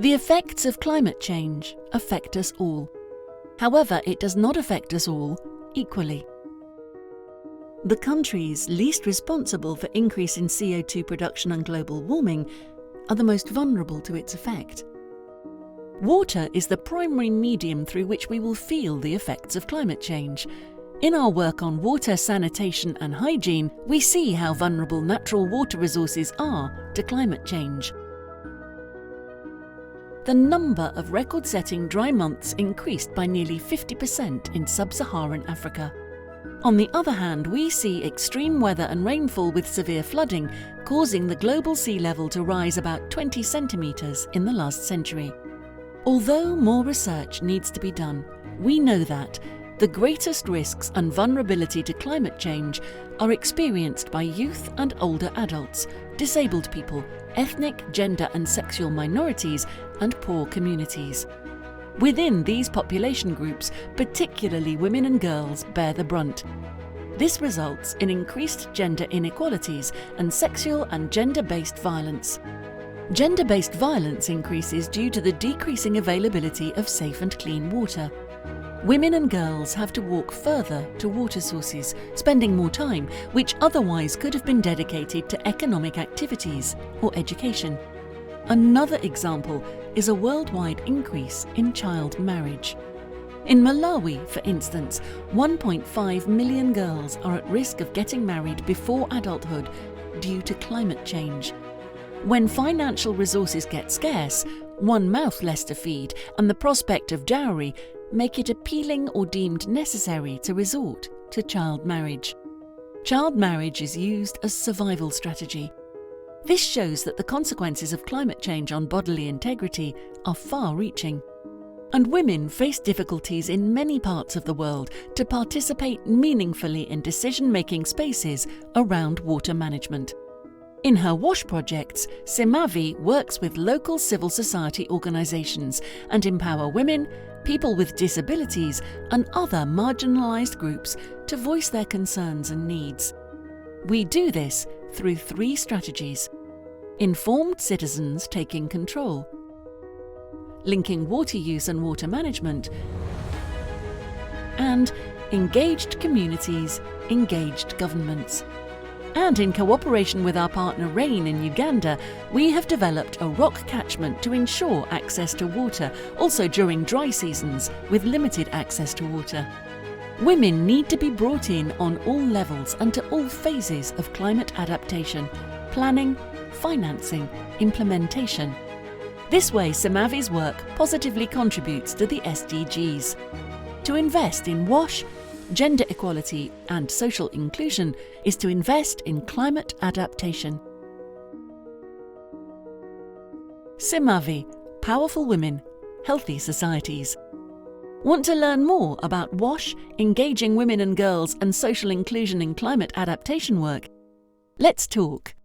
The effects of climate change affect us all. However, it does not affect us all equally. The countries least responsible for increase in CO2 production and global warming are the most vulnerable to its effect. Water is the primary medium through which we will feel the effects of climate change. In our work on water, sanitation and hygiene, we see how vulnerable natural water resources are to climate change. The number of record-setting dry months increased by nearly 50% in sub-Saharan Africa. On the other hand, we see extreme weather and rainfall with severe flooding, causing the global sea level to rise about 20 centimetres in the last century. Although more research needs to be done, we know that the greatest risks and vulnerability to climate change are experienced by youth and older adults, disabled people, ethnic, gender and sexual minorities, and poor communities. Within these population groups, particularly women and girls bear the brunt. This results in increased gender inequalities and sexual and gender-based violence. Gender-based violence increases due to the decreasing availability of safe and clean water. Women and girls have to walk further to water sources, spending more time, which otherwise could have been dedicated to economic activities or education. Another example is a worldwide increase in child marriage. In Malawi, for instance, 1.5 million girls are at risk of getting married before adulthood due to climate change. When financial resources get scarce, one mouth less to feed and the prospect of dowry make it appealing or deemed necessary to resort to child marriage. Child marriage is used as survival strategy. This shows that the consequences of climate change on bodily integrity are far-reaching. And women face difficulties in many parts of the world to participate meaningfully in decision-making spaces around water management. In her WASH projects, Simavi works with local civil society organisations and empower women, people with disabilities and other marginalised groups to voice their concerns and needs. We do this through 3 strategies: informed citizens taking control, linking water use and water management, and engaged communities, engaged governments. And in cooperation with our partner RAIN in Uganda, we have developed a rock catchment to ensure access to water, also during dry seasons with limited access to water. Women need to be brought in on all levels and to all phases of climate adaptation: planning, financing, implementation. This way, Simavi's work positively contributes to the SDGs. To invest in WASH, gender equality and social inclusion is to invest in climate adaptation. Simavi, Powerful Women, Healthy Societies. Want to learn more about WASH, engaging women and girls and social inclusion in climate adaptation work? Let's talk.